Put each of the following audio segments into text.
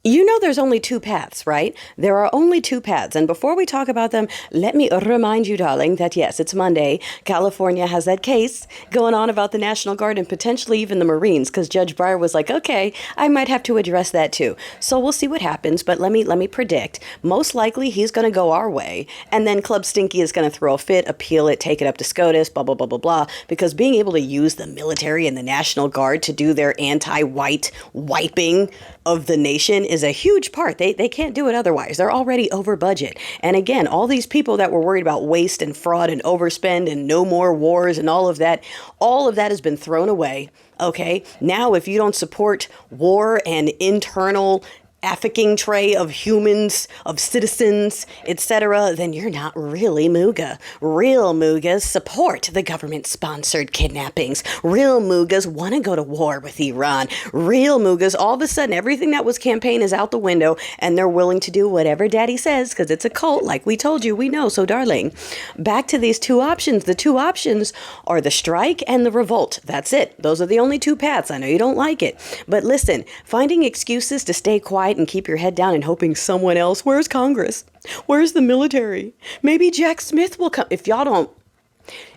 You know there's only two paths, right? There are only two paths. And before we talk about them, let me remind you, darling, that yes, it's Monday. California has that case going on about the National Guard and potentially even the Marines, because Judge Breyer was like, okay, I might have to address that too. So we'll see what happens. But let me predict. Most likely he's going to go our way. And then Club Stinky is going to throw a fit, appeal it, take it up to SCOTUS, blah, blah, blah, blah, blah. Because being able to use the military and the National Guard to do their anti-white wiping of the nation is a huge part. They can't do it otherwise. They're already over budget. And again, all these people that were worried about waste and fraud and overspend and no more wars and all of that has been thrown away. Okay. Now, if you don't support war and internal trafficking tray of humans, of citizens, etc., then you're not really Mooga. Real Moogas support the government-sponsored kidnappings. Real Moogas want to go to war with Iran. Real Moogas, all of a sudden, everything that was campaign is out the window, and they're willing to do whatever daddy says, because it's a cult, like we told you, we know. So, darling, back to these two options. The two options are the strike and the revolt. That's it. Those are the only two paths. I know you don't like it. But listen, finding excuses to stay quiet and keep your head down and hoping someone else, where's Congress? Where's the military? Maybe Jack Smith will come. If y'all don't,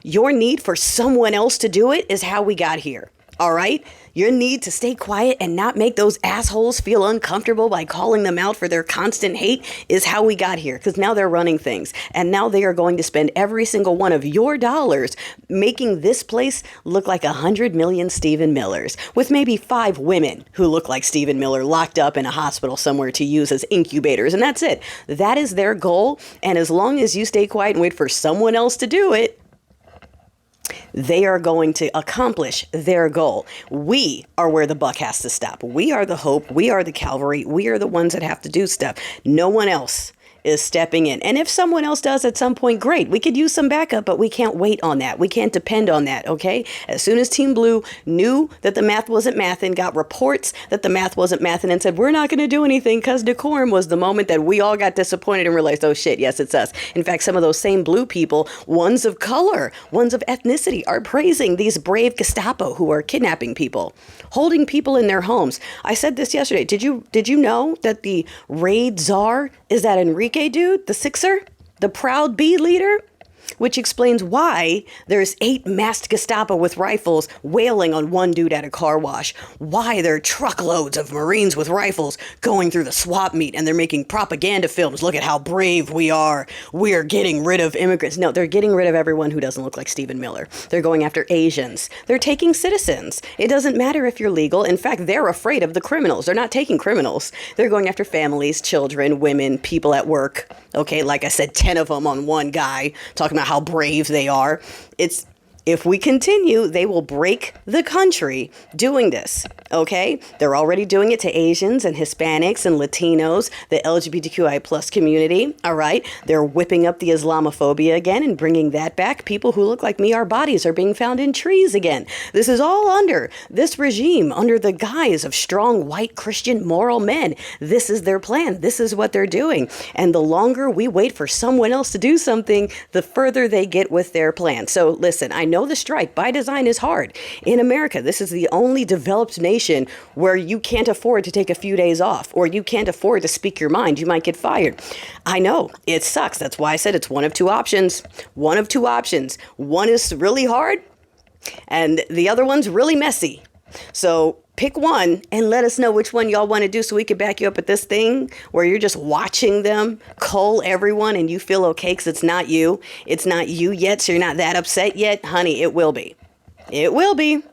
your need for someone else to do it is how we got here. All right? Your need to stay quiet and not make those assholes feel uncomfortable by calling them out for their constant hate is how we got here. Because now they're running things. And now they are going to spend every single one of your dollars making this place look like 100 million Stephen Millers. With maybe 5 women who look like Stephen Miller locked up in a hospital somewhere to use as incubators. And that's it. That is their goal. And as long as you stay quiet and wait for someone else to do it, they are going to accomplish their goal. We are where the buck has to stop. We are the hope. We are the cavalry. We are the ones that have to do stuff. No one else is stepping in. And if someone else does at some point, great. We could use some backup, but we can't wait on that. We can't depend on that, okay? As soon as Team Blue knew that the math wasn't mathing, got reports that the math wasn't mathing, and said, we're not going to do anything because decorum, was the moment that we all got disappointed and realized, oh shit, yes, it's us. In fact, some of those same blue people, ones of color, ones of ethnicity, are praising these brave Gestapo who are kidnapping people, holding people in their homes. I said this yesterday. Did you know that the raid czar is that Enrique dude, the Sixer, the proud B leader? Which explains why there's 8 masked Gestapo with rifles wailing on one dude at a car wash. Why there are truckloads of Marines with rifles going through the swap meet and they're making propaganda films. Look at how brave we are. We're getting rid of immigrants. No, they're getting rid of everyone who doesn't look like Stephen Miller. They're going after Asians. They're taking citizens. It doesn't matter if you're legal. In fact, they're afraid of the criminals. They're not taking criminals. They're going after families, children, women, people at work. Okay, like I said, 10 of them on one guy, talking about how brave they are. If we continue, they will break the country doing this, okay? They're already doing it to Asians and Hispanics and Latinos, the LGBTQI plus community, all right? They're whipping up the Islamophobia again and bringing that back. People who look like me, our bodies are being found in trees again. This is all under this regime, under the guise of strong, white, Christian, moral men. This is their plan. This is what they're doing. And the longer we wait for someone else to do something, the further they get with their plan. So listen, I know the strike by design is hard. In America, this is the only developed nation where you can't afford to take a few days off, or you can't afford to speak your mind. You might get fired. I know it sucks. That's why I said it's one of two options. One of two options. One is really hard and the other one's really messy. So pick one and let us know which one y'all want to do so we can back you up at this thing where you're just watching them cull everyone and you feel okay because it's not you. It's not you yet, so you're not that upset yet. Honey, it will be. It will be.